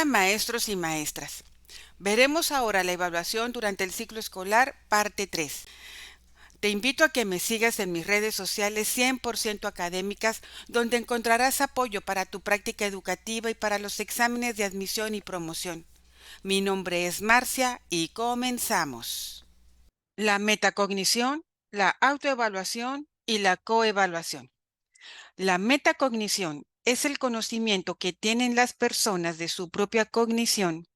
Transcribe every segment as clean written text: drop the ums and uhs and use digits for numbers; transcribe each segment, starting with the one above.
Hola maestros y maestras. Veremos ahora la evaluación durante el ciclo escolar, parte 3. Te invito a que me sigas en mis redes sociales 100% académicas, donde encontrarás apoyo para tu práctica educativa y para los exámenes de admisión y promoción. Mi nombre es Marcia y comenzamos. La metacognición, la autoevaluación y la coevaluación. La metacognición es el conocimiento que tienen las personas de su propia cognición,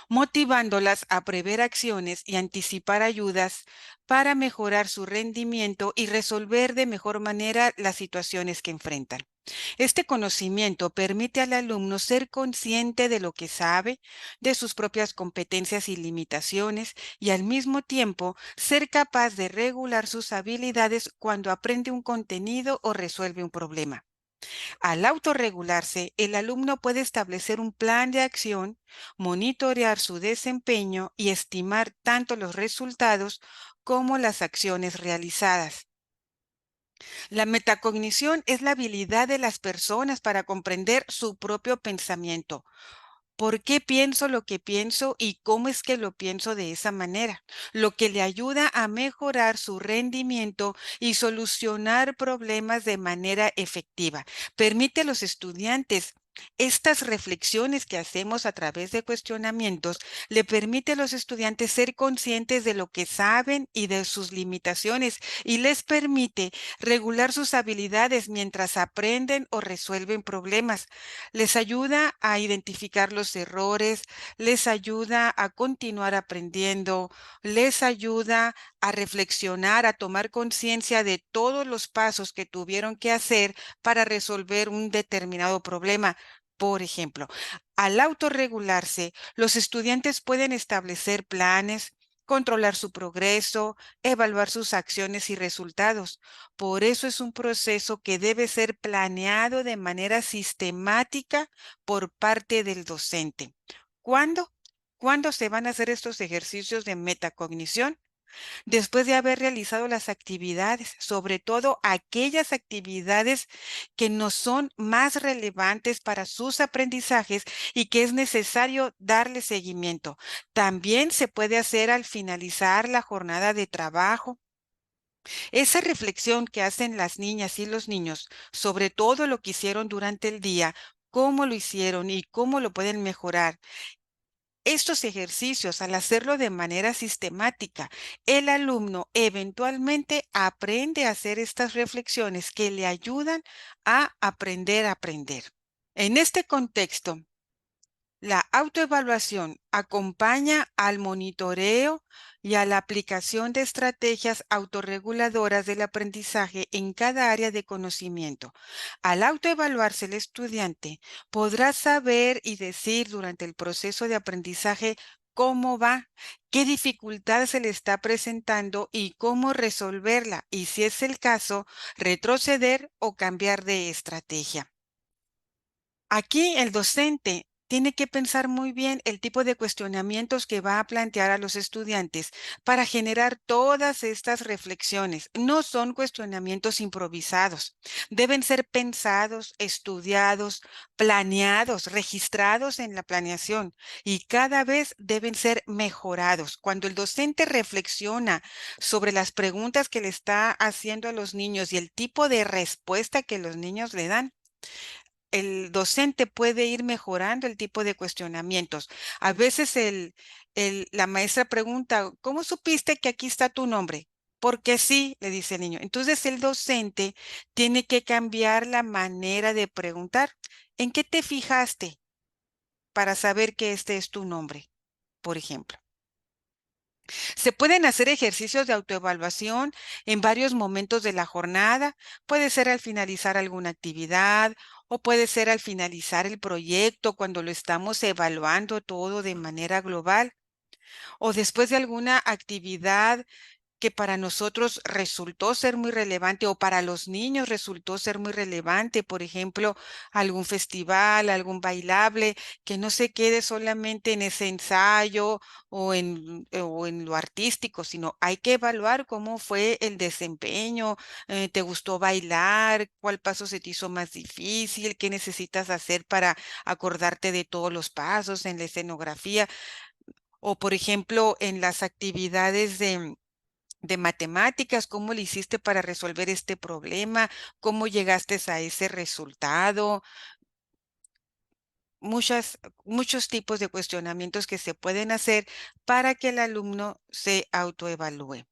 motivándolas a prever acciones y anticipar ayudas para mejorar su rendimiento y resolver de mejor manera las situaciones que enfrentan. Este conocimiento permite al alumno ser consciente de lo que sabe, de sus propias competencias y limitaciones, y al mismo tiempo ser capaz de regular sus habilidades cuando aprende un contenido o resuelve un problema. Al autorregularse, el alumno puede establecer un plan de acción, monitorear su desempeño y estimar tanto los resultados como las acciones realizadas. La metacognición es la habilidad de las personas para comprender su propio pensamiento. ¿Por qué pienso lo que pienso y cómo es que lo pienso de esa manera? Lo que le ayuda a mejorar su rendimiento y solucionar problemas de manera efectiva. Permite a los estudiantes estas reflexiones que hacemos a través de cuestionamientos, le permite a los estudiantes ser conscientes de lo que saben y de sus limitaciones y les permite regular sus habilidades mientras aprenden o resuelven problemas. Les ayuda a identificar los errores, les ayuda a continuar aprendiendo, les ayuda a reflexionar, a tomar conciencia de todos los pasos que tuvieron que hacer para resolver un determinado problema. Por ejemplo, al autorregularse, los estudiantes pueden establecer planes, controlar su progreso, evaluar sus acciones y resultados. Por eso es un proceso que debe ser planeado de manera sistemática por parte del docente. ¿Cuándo? ¿Cuándo se van a hacer estos ejercicios de metacognición? Después de haber realizado las actividades, sobre todo aquellas actividades que nos son más relevantes para sus aprendizajes y que es necesario darle seguimiento. También se puede hacer al finalizar la jornada de trabajo. Esa reflexión que hacen las niñas y los niños sobre todo lo que hicieron durante el día, cómo lo hicieron y cómo lo pueden mejorar. Estos ejercicios, al hacerlo de manera sistemática, el alumno eventualmente aprende a hacer estas reflexiones que le ayudan a aprender a aprender. En este contexto, la autoevaluación acompaña al monitoreo y a la aplicación de estrategias autorreguladoras del aprendizaje en cada área de conocimiento. Al autoevaluarse el estudiante, podrá saber y decir durante el proceso de aprendizaje cómo va, qué dificultad se le está presentando y cómo resolverla, y si es el caso, retroceder o cambiar de estrategia. Aquí el docente tiene que pensar muy bien el tipo de cuestionamientos que va a plantear a los estudiantes para generar todas estas reflexiones. No son cuestionamientos improvisados. Deben ser pensados, estudiados, planeados, registrados en la planeación y cada vez deben ser mejorados. Cuando el docente reflexiona sobre las preguntas que le está haciendo a los niños y el tipo de respuesta que los niños le dan, el docente puede ir mejorando el tipo de cuestionamientos. A veces la maestra pregunta, ¿cómo supiste que aquí está tu nombre? Porque sí, le dice el niño. Entonces el docente tiene que cambiar la manera de preguntar. ¿En qué te fijaste para saber que este es tu nombre, por ejemplo? Se pueden hacer ejercicios de autoevaluación en varios momentos de la jornada. Puede ser al finalizar alguna actividad o puede ser al finalizar el proyecto cuando lo estamos evaluando todo de manera global o después de alguna actividad que para nosotros resultó ser muy relevante o para los niños resultó ser muy relevante, por ejemplo, algún festival, algún bailable, que no se quede solamente en ese ensayo o en lo artístico, sino hay que evaluar cómo fue el desempeño, te gustó bailar, cuál paso se te hizo más difícil, qué necesitas hacer para acordarte de todos los pasos en la escenografía, o por ejemplo, en las actividades de matemáticas, ¿cómo le hiciste para resolver este problema? ¿Cómo llegaste a ese resultado? Muchos tipos de cuestionamientos que se pueden hacer para que el alumno se autoevalúe.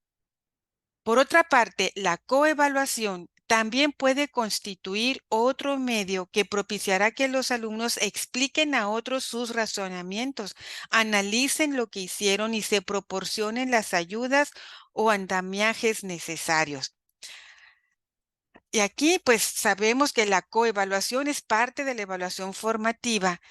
Por otra parte, la coevaluación también puede constituir otro medio que propiciará que los alumnos expliquen a otros sus razonamientos, analicen lo que hicieron y se proporcionen las ayudas o andamiajes necesarios. Y aquí, pues sabemos que la coevaluación es parte de la evaluación formativa,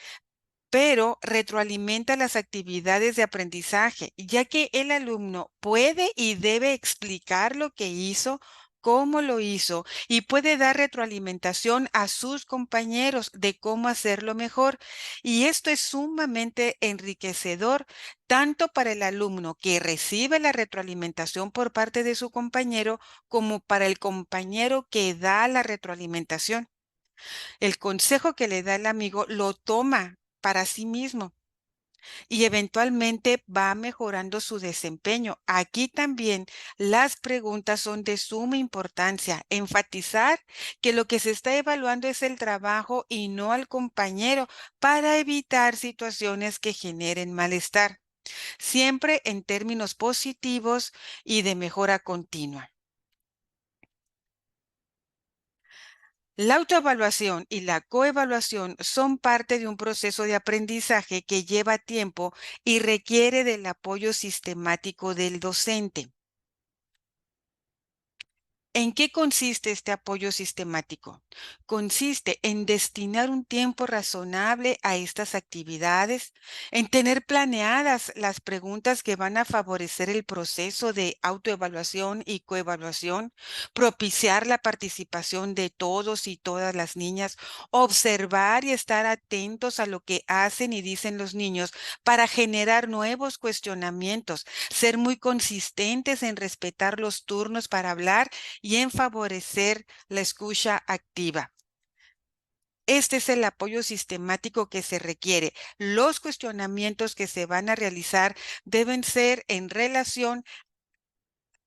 pero retroalimenta las actividades de aprendizaje, ya que el alumno puede y debe explicar lo que hizo, cómo lo hizo, y puede dar retroalimentación a sus compañeros de cómo hacerlo mejor. Y esto es sumamente enriquecedor, tanto para el alumno que recibe la retroalimentación por parte de su compañero, como para el compañero que da la retroalimentación. El consejo que le da el amigo lo toma para sí mismo y eventualmente va mejorando su desempeño. Aquí también las preguntas son de suma importancia. Enfatizar que lo que se está evaluando es el trabajo y no al compañero para evitar situaciones que generen malestar, siempre en términos positivos y de mejora continua. La autoevaluación y la coevaluación son parte de un proceso de aprendizaje que lleva tiempo y requiere del apoyo sistemático del docente. ¿En qué consiste este apoyo sistemático? Consiste en destinar un tiempo razonable a estas actividades, en tener planeadas las preguntas que van a favorecer el proceso de autoevaluación y coevaluación, propiciar la participación de todos y todas las niñas, observar y estar atentos a lo que hacen y dicen los niños para generar nuevos cuestionamientos, ser muy consistentes en respetar los turnos para hablar y en favorecer la escucha activa. Este es el apoyo sistemático que se requiere. Los cuestionamientos que se van a realizar deben ser en relación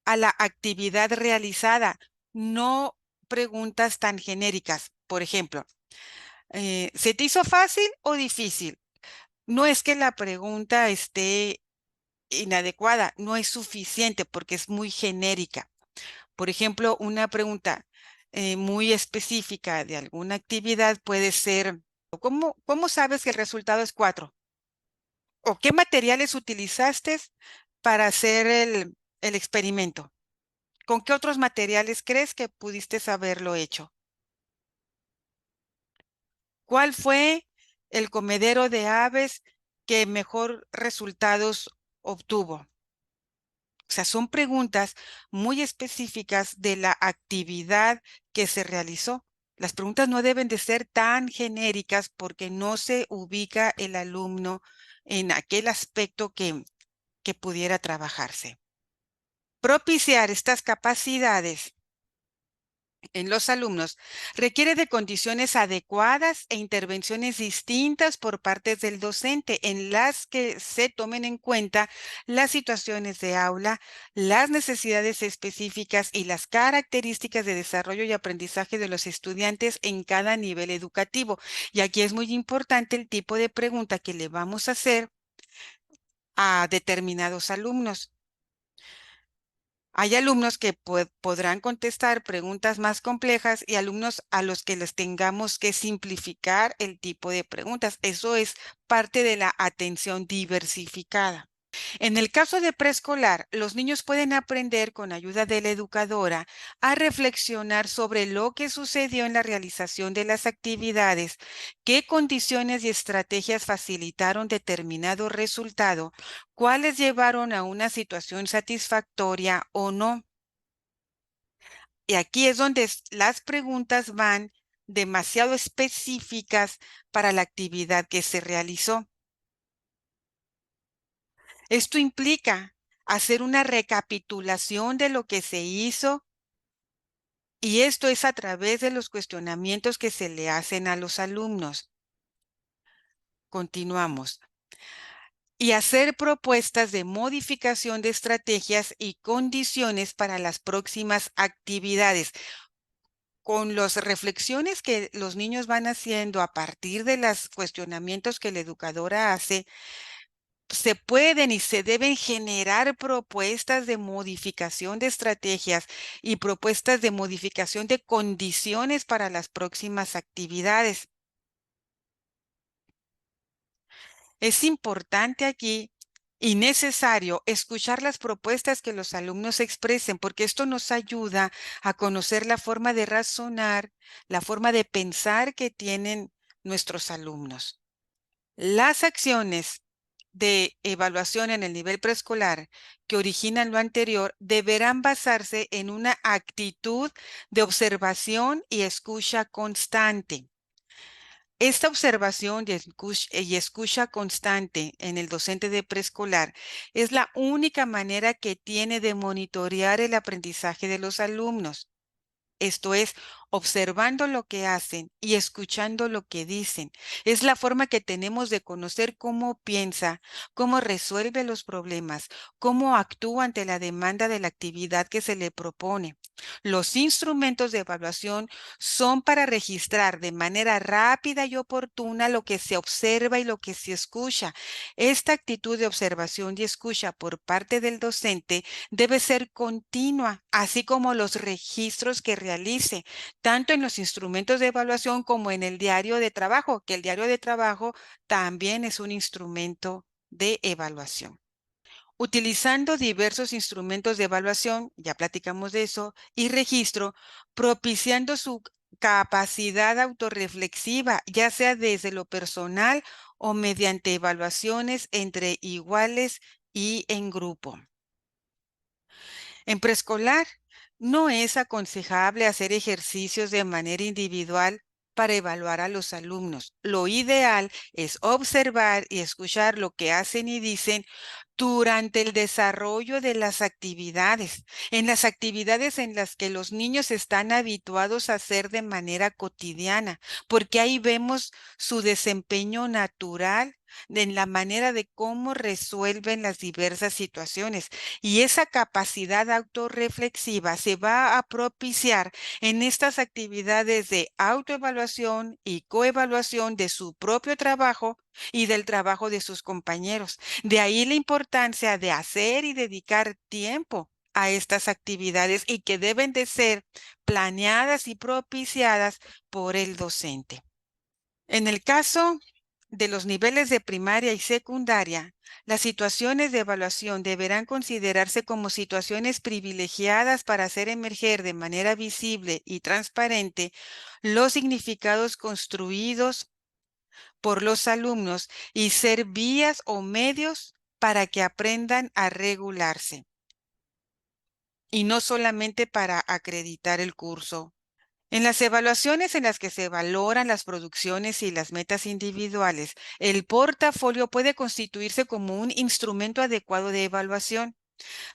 a la actividad realizada, no preguntas tan genéricas. Por ejemplo, ¿se te hizo fácil o difícil? No es que la pregunta esté inadecuada, no es suficiente porque es muy genérica. Por ejemplo, una pregunta muy específica de alguna actividad puede ser, ¿cómo sabes que el resultado es 4? ¿O qué materiales utilizaste para hacer el experimento? ¿Con qué otros materiales crees que pudiste haberlo hecho? ¿Cuál fue el comedero de aves que mejor resultados obtuvo? O sea, son preguntas muy específicas de la actividad que se realizó. Las preguntas no deben de ser tan genéricas porque no se ubica el alumno en aquel aspecto que pudiera trabajarse. Propiciar estas capacidades en los alumnos requiere de condiciones adecuadas e intervenciones distintas por parte del docente en las que se tomen en cuenta las situaciones de aula, las necesidades específicas y las características de desarrollo y aprendizaje de los estudiantes en cada nivel educativo. Y aquí es muy importante el tipo de pregunta que le vamos a hacer a determinados alumnos. Hay alumnos que podrán contestar preguntas más complejas y alumnos a los que les tengamos que simplificar el tipo de preguntas. Eso es parte de la atención diversificada. En el caso de preescolar, los niños pueden aprender con ayuda de la educadora a reflexionar sobre lo que sucedió en la realización de las actividades, qué condiciones y estrategias facilitaron determinado resultado, cuáles llevaron a una situación satisfactoria o no. Y aquí es donde las preguntas van demasiado específicas para la actividad que se realizó. Esto implica hacer una recapitulación de lo que se hizo y esto es a través de los cuestionamientos que se le hacen a los alumnos. Continuamos. Y hacer propuestas de modificación de estrategias y condiciones para las próximas actividades. Con las reflexiones que los niños van haciendo a partir de los cuestionamientos que la educadora hace, se pueden y se deben generar propuestas de modificación de estrategias y propuestas de modificación de condiciones para las próximas actividades. Es importante aquí y necesario escuchar las propuestas que los alumnos expresen, porque esto nos ayuda a conocer la forma de razonar, la forma de pensar que tienen nuestros alumnos. Las acciones de evaluación en el nivel preescolar que originan lo anterior deberán basarse en una actitud de observación y escucha constante. Esta observación y escucha constante en el docente de preescolar es la única manera que tiene de monitorear el aprendizaje de los alumnos. Esto es, observando lo que hacen y escuchando lo que dicen. Es la forma que tenemos de conocer cómo piensa, cómo resuelve los problemas, cómo actúa ante la demanda de la actividad que se le propone. Los instrumentos de evaluación son para registrar de manera rápida y oportuna lo que se observa y lo que se escucha. Esta actitud de observación y escucha por parte del docente debe ser continua, así como los registros que realice, tanto en los instrumentos de evaluación como en el diario de trabajo, que el diario de trabajo también es un instrumento de evaluación. Utilizando diversos instrumentos de evaluación, ya platicamos de eso, y registro, propiciando su capacidad autorreflexiva, ya sea desde lo personal o mediante evaluaciones entre iguales y en grupo. En preescolar, no es aconsejable hacer ejercicios de manera individual para evaluar a los alumnos. Lo ideal es observar y escuchar lo que hacen y dicen durante el desarrollo de las actividades, en las actividades en las que los niños están habituados a hacer de manera cotidiana, porque ahí vemos su desempeño natural en la manera de cómo resuelven las diversas situaciones. Y esa capacidad autorreflexiva se va a propiciar en estas actividades de autoevaluación y coevaluación de su propio trabajo y del trabajo de sus compañeros. De ahí la importancia de hacer y dedicar tiempo a estas actividades y que deben de ser planeadas y propiciadas por el docente. En el caso de los niveles de primaria y secundaria, las situaciones de evaluación deberán considerarse como situaciones privilegiadas para hacer emerger de manera visible y transparente los significados construidos por los alumnos y ser vías o medios para que aprendan a regularse y no solamente para acreditar el curso. En las evaluaciones en las que se valoran las producciones y las metas individuales, el portafolio puede constituirse como un instrumento adecuado de evaluación.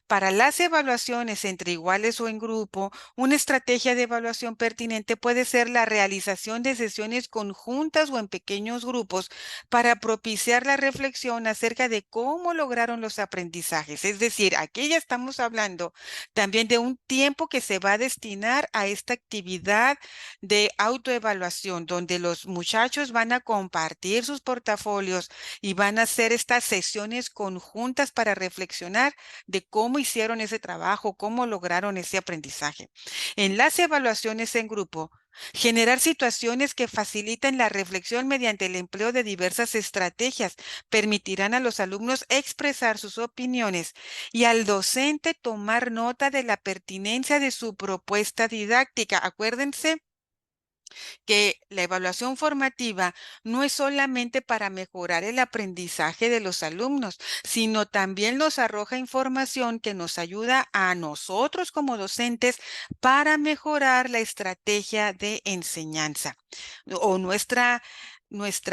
Para las evaluaciones entre iguales o en grupo, una estrategia de evaluación pertinente puede ser la realización de sesiones conjuntas o en pequeños grupos para propiciar la reflexión acerca de cómo lograron los aprendizajes. Es decir, aquí ya estamos hablando también de un tiempo que se va a destinar a esta actividad de autoevaluación, donde los muchachos van a compartir sus portafolios y van a hacer estas sesiones conjuntas para reflexionar de cómo hicieron ese trabajo, cómo lograron ese aprendizaje. En las evaluaciones en grupo, Generar situaciones que faciliten la reflexión mediante el empleo de diversas estrategias permitirán a los alumnos expresar sus opiniones y al docente tomar nota de la pertinencia de su propuesta didáctica. Acuérdense que la evaluación formativa no es solamente para mejorar el aprendizaje de los alumnos, sino también nos arroja información que nos ayuda a nosotros como docentes para mejorar la estrategia de enseñanza o nuestra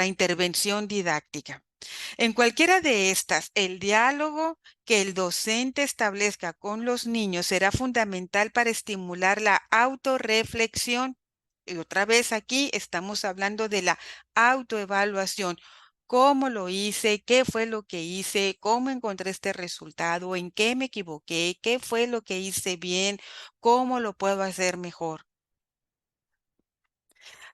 intervención didáctica. En cualquiera de estas, el diálogo que el docente establezca con los niños será fundamental para estimular la autorreflexión. Y otra vez aquí estamos hablando de la autoevaluación. ¿Cómo lo hice? ¿Qué fue lo que hice? ¿Cómo encontré este resultado? ¿En qué me equivoqué? ¿Qué fue lo que hice bien? ¿Cómo lo puedo hacer mejor?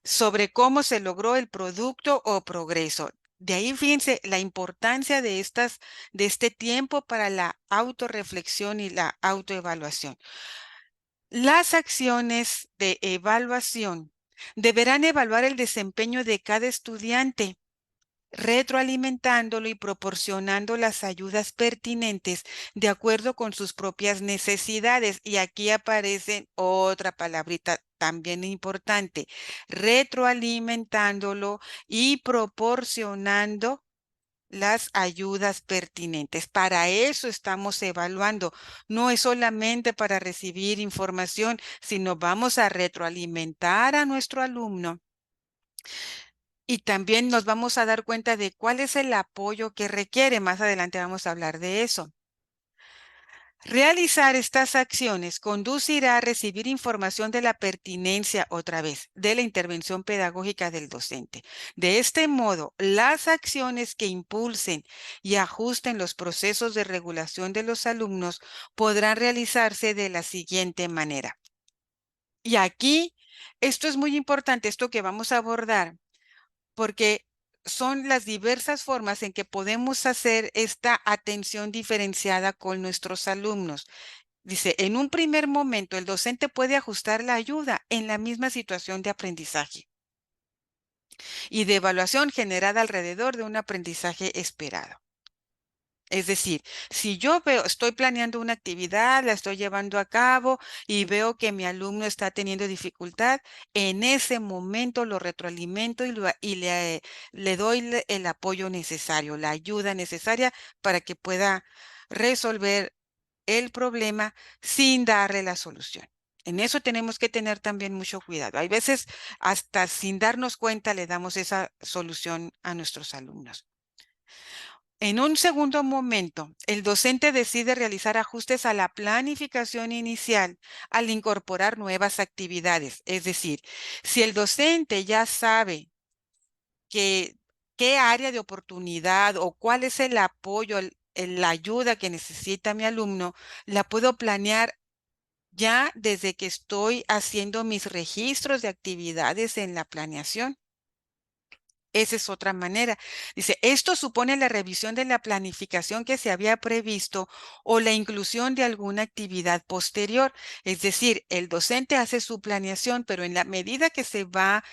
Sobre cómo se logró el producto o progreso. De ahí fíjense la importancia de este tiempo para la autorreflexión y la autoevaluación. Las acciones de evaluación deberán evaluar el desempeño de cada estudiante, retroalimentándolo y proporcionando las ayudas pertinentes de acuerdo con sus propias necesidades. Y aquí aparece otra palabrita también importante, retroalimentándolo y proporcionando las ayudas pertinentes. Para eso estamos evaluando. No es solamente para recibir información, sino vamos a retroalimentar a nuestro alumno y también nos vamos a dar cuenta de cuál es el apoyo que requiere. Más adelante vamos a hablar de eso. Realizar estas acciones conducirá a recibir información de la pertinencia, otra vez, de la intervención pedagógica del docente. De este modo, las acciones que impulsen y ajusten los procesos de regulación de los alumnos podrán realizarse de la siguiente manera. Y aquí, esto es muy importante, esto que vamos a abordar, porque son las diversas formas en que podemos hacer esta atención diferenciada con nuestros alumnos. Dice, en un primer momento el docente puede ajustar la ayuda en la misma situación de aprendizaje y de evaluación generada alrededor de un aprendizaje esperado. Es decir, si yo veo, estoy planeando una actividad, la estoy llevando a cabo y veo que mi alumno está teniendo dificultad, en ese momento lo retroalimento le doy el apoyo necesario, la ayuda necesaria para que pueda resolver el problema sin darle la solución. En eso tenemos que tener también mucho cuidado. Hay veces hasta sin darnos cuenta le damos esa solución a nuestros alumnos. En un segundo momento, el docente decide realizar ajustes a la planificación inicial al incorporar nuevas actividades. Es decir, si el docente ya sabe que qué área de oportunidad o cuál es el apoyo, la ayuda que necesita mi alumno, la puedo planear ya desde que estoy haciendo mis registros de actividades en la planeación. Esa es otra manera. Dice, esto supone la revisión de la planificación que se había previsto o la inclusión de alguna actividad posterior. Es decir, el docente hace su planeación, pero en la medida que va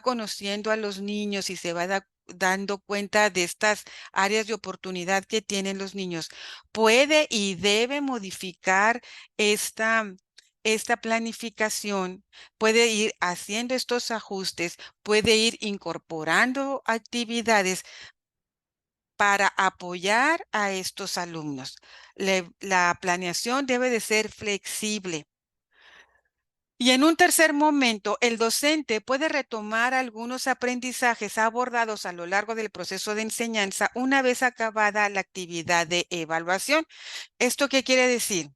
conociendo a los niños y se va dando cuenta de estas áreas de oportunidad que tienen los niños, puede y debe modificar esta planificación, puede ir haciendo estos ajustes, puede ir incorporando actividades para apoyar a estos alumnos. La planeación debe de ser flexible. Y en un tercer momento, el docente puede retomar algunos aprendizajes abordados a lo largo del proceso de enseñanza una vez acabada la actividad de evaluación. ¿Esto qué quiere decir?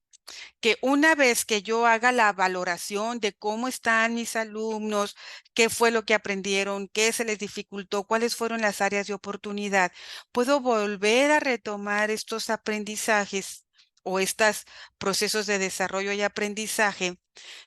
Que una vez que yo haga la valoración de cómo están mis alumnos, qué fue lo que aprendieron, qué se les dificultó, cuáles fueron las áreas de oportunidad, puedo volver a retomar estos aprendizajes o estos procesos de desarrollo y aprendizaje,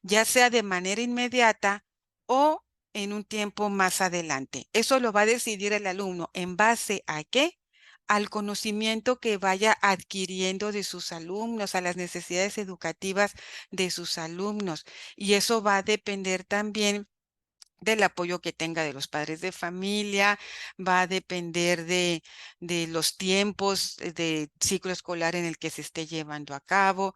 ya sea de manera inmediata o en un tiempo más adelante. Eso lo va a decidir el alumno. ¿En base a qué? Al conocimiento que vaya adquiriendo de sus alumnos, a las necesidades educativas de sus alumnos. Y eso va a depender también del apoyo que tenga de los padres de familia, va a depender de los tiempos de ciclo escolar en el que se esté llevando a cabo.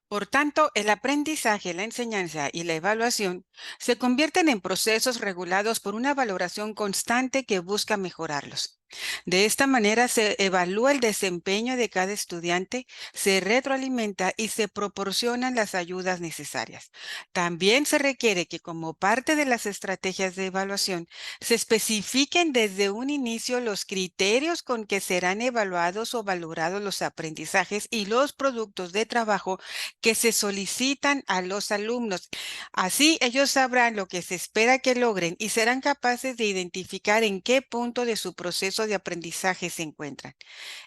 Por tanto, el aprendizaje, la enseñanza y la evaluación se convierten en procesos regulados por una valoración constante que busca mejorarlos. De esta manera se evalúa el desempeño de cada estudiante, se retroalimenta y se proporcionan las ayudas necesarias. También se requiere que como parte de las estrategias de evaluación se especifiquen desde un inicio los criterios con que serán evaluados o valorados los aprendizajes y los productos de trabajo que se solicitan a los alumnos. Así ellos sabrán lo que se espera que logren y serán capaces de identificar en qué punto de su proceso de aprendizaje se encuentran.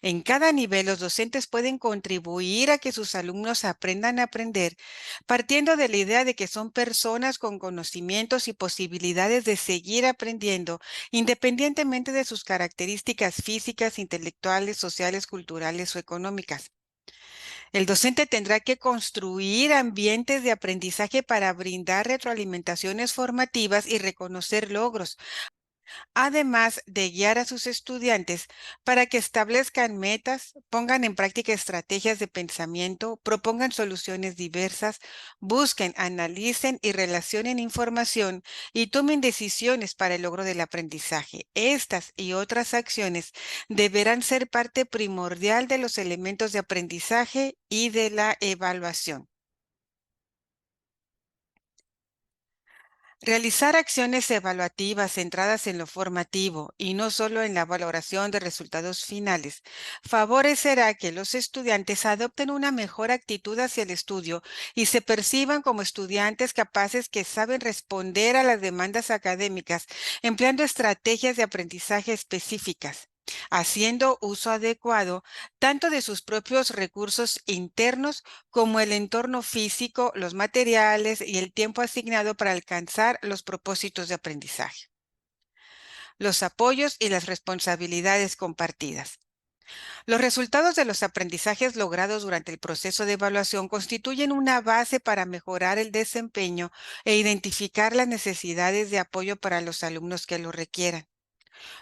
En cada nivel, los docentes pueden contribuir a que sus alumnos aprendan a aprender, partiendo de la idea de que son personas con conocimientos y posibilidades de seguir aprendiendo, independientemente de sus características físicas, intelectuales, sociales, culturales o económicas. El docente tendrá que construir ambientes de aprendizaje para brindar retroalimentaciones formativas y reconocer logros, además de guiar a sus estudiantes para que establezcan metas, pongan en práctica estrategias de pensamiento, propongan soluciones diversas, busquen, analicen y relacionen información y tomen decisiones para el logro del aprendizaje. Estas y otras acciones deberán ser parte primordial de los elementos de aprendizaje y de la evaluación. Realizar acciones evaluativas centradas en lo formativo y no solo en la valoración de resultados finales favorecerá que los estudiantes adopten una mejor actitud hacia el estudio y se perciban como estudiantes capaces que saben responder a las demandas académicas empleando estrategias de aprendizaje específicas, haciendo uso adecuado tanto de sus propios recursos internos como el entorno físico, los materiales y el tiempo asignado para alcanzar los propósitos de aprendizaje. Los apoyos y las responsabilidades compartidas. Los resultados de los aprendizajes logrados durante el proceso de evaluación constituyen una base para mejorar el desempeño e identificar las necesidades de apoyo para los alumnos que lo requieran.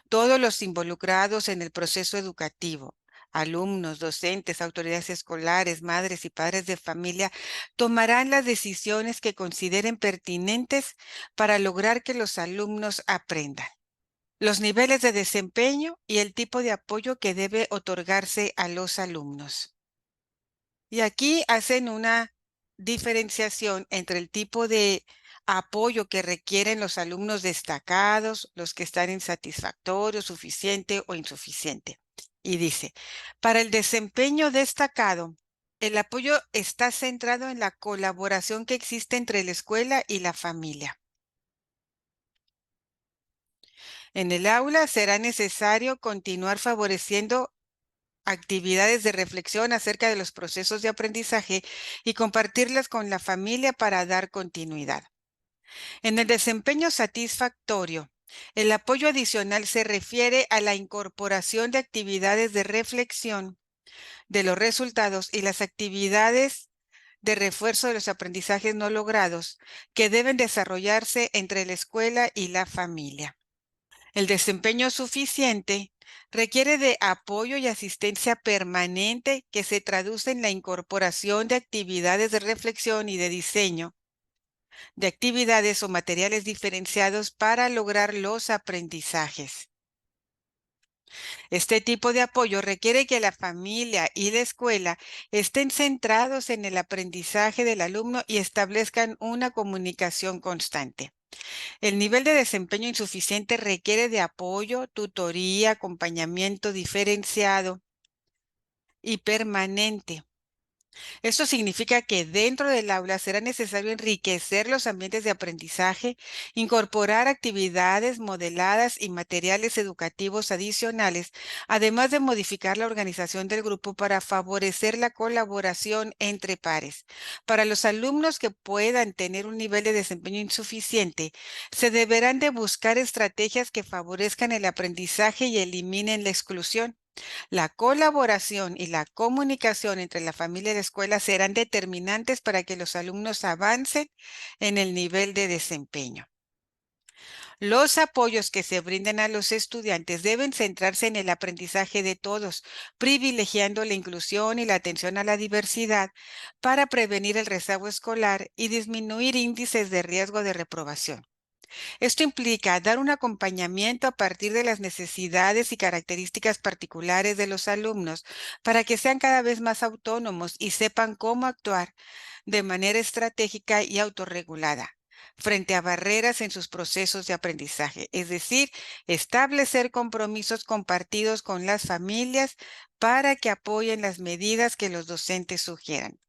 Todos los involucrados en el proceso educativo, alumnos, docentes, autoridades escolares, madres y padres de familia, tomarán las decisiones que consideren pertinentes para lograr que los alumnos aprendan. Los niveles de desempeño y el tipo de apoyo que debe otorgarse a los alumnos. Y aquí hacen una diferenciación entre el tipo de apoyo que requieren los alumnos destacados, los que están insatisfactorio, suficiente o insuficiente. Y dice, para el desempeño destacado, el apoyo está centrado en la colaboración que existe entre la escuela y la familia. En el aula será necesario continuar favoreciendo actividades de reflexión acerca de los procesos de aprendizaje y compartirlas con la familia para dar continuidad. En el desempeño satisfactorio, el apoyo adicional se refiere a la incorporación de actividades de reflexión de los resultados y las actividades de refuerzo de los aprendizajes no logrados que deben desarrollarse entre la escuela y la familia. El desempeño suficiente requiere de apoyo y asistencia permanente que se traduce en la incorporación de actividades de reflexión y de diseño de actividades o materiales diferenciados para lograr los aprendizajes. Este tipo de apoyo requiere que la familia y la escuela estén centrados en el aprendizaje del alumno y establezcan una comunicación constante. El nivel de desempeño insuficiente requiere de apoyo, tutoría, acompañamiento diferenciado y permanente. Esto significa que dentro del aula será necesario enriquecer los ambientes de aprendizaje, incorporar actividades modeladas y materiales educativos adicionales, además de modificar la organización del grupo para favorecer la colaboración entre pares. Para los alumnos que puedan tener un nivel de desempeño insuficiente, se deberán de buscar estrategias que favorezcan el aprendizaje y eliminen la exclusión. La colaboración y la comunicación entre la familia y la escuela serán determinantes para que los alumnos avancen en el nivel de desempeño. Los apoyos que se brinden a los estudiantes deben centrarse en el aprendizaje de todos, privilegiando la inclusión y la atención a la diversidad para prevenir el rezago escolar y disminuir índices de riesgo de reprobación. Esto implica dar un acompañamiento a partir de las necesidades y características particulares de los alumnos para que sean cada vez más autónomos y sepan cómo actuar de manera estratégica y autorregulada frente a barreras en sus procesos de aprendizaje, es decir, establecer compromisos compartidos con las familias para que apoyen las medidas que los docentes sugieran.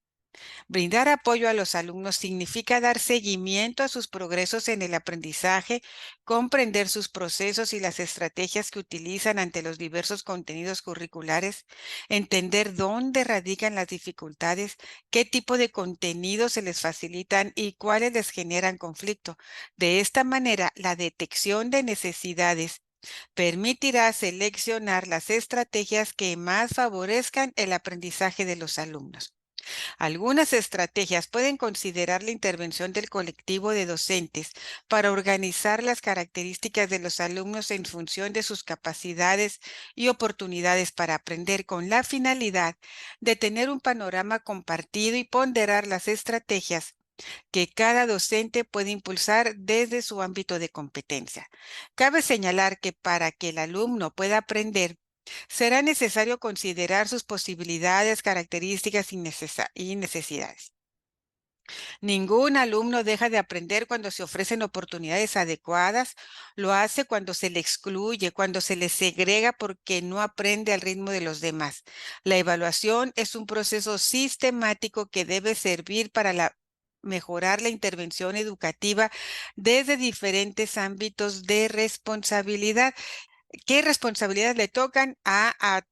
Brindar apoyo a los alumnos significa dar seguimiento a sus progresos en el aprendizaje, comprender sus procesos y las estrategias que utilizan ante los diversos contenidos curriculares, entender dónde radican las dificultades, qué tipo de contenidos se les facilitan y cuáles les generan conflicto. De esta manera, la detección de necesidades permitirá seleccionar las estrategias que más favorezcan el aprendizaje de los alumnos. Algunas estrategias pueden considerar la intervención del colectivo de docentes para organizar las características de los alumnos en función de sus capacidades y oportunidades para aprender con la finalidad de tener un panorama compartido y ponderar las estrategias que cada docente puede impulsar desde su ámbito de competencia. Cabe señalar que para que el alumno pueda aprender, será necesario considerar sus posibilidades, características y necesidades. Ningún alumno deja de aprender cuando se ofrecen oportunidades adecuadas, lo hace cuando se le excluye, cuando se le segrega porque no aprende al ritmo de los demás. La evaluación es un proceso sistemático que debe servir para mejorar la intervención educativa desde diferentes ámbitos de responsabilidad. ¿Qué responsabilidades le tocan a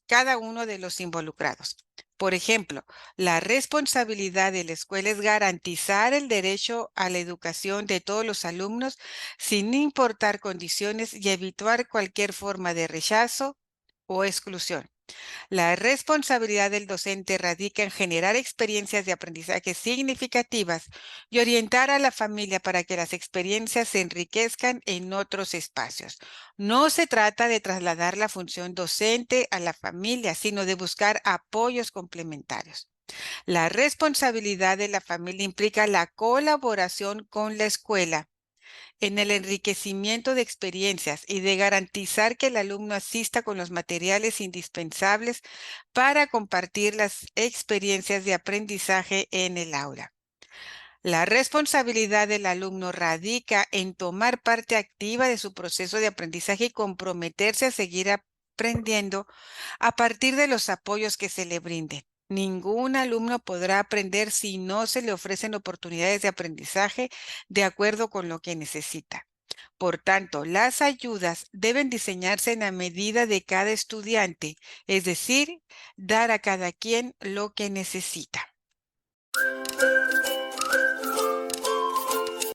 cada uno de los involucrados? Por ejemplo, la responsabilidad de la escuela es garantizar el derecho a la educación de todos los alumnos sin importar condiciones y evitar cualquier forma de rechazo o exclusión. La responsabilidad del docente radica en generar experiencias de aprendizaje significativas y orientar a la familia para que las experiencias se enriquezcan en otros espacios. No se trata de trasladar la función docente a la familia, sino de buscar apoyos complementarios. La responsabilidad de la familia implica la colaboración con la escuela en el enriquecimiento de experiencias y de garantizar que el alumno asista con los materiales indispensables para compartir las experiencias de aprendizaje en el aula. La responsabilidad del alumno radica en tomar parte activa de su proceso de aprendizaje y comprometerse a seguir aprendiendo a partir de los apoyos que se le brinden. Ningún alumno podrá aprender si no se le ofrecen oportunidades de aprendizaje de acuerdo con lo que necesita. Por tanto, las ayudas deben diseñarse en la medida de cada estudiante, es decir, dar a cada quien lo que necesita.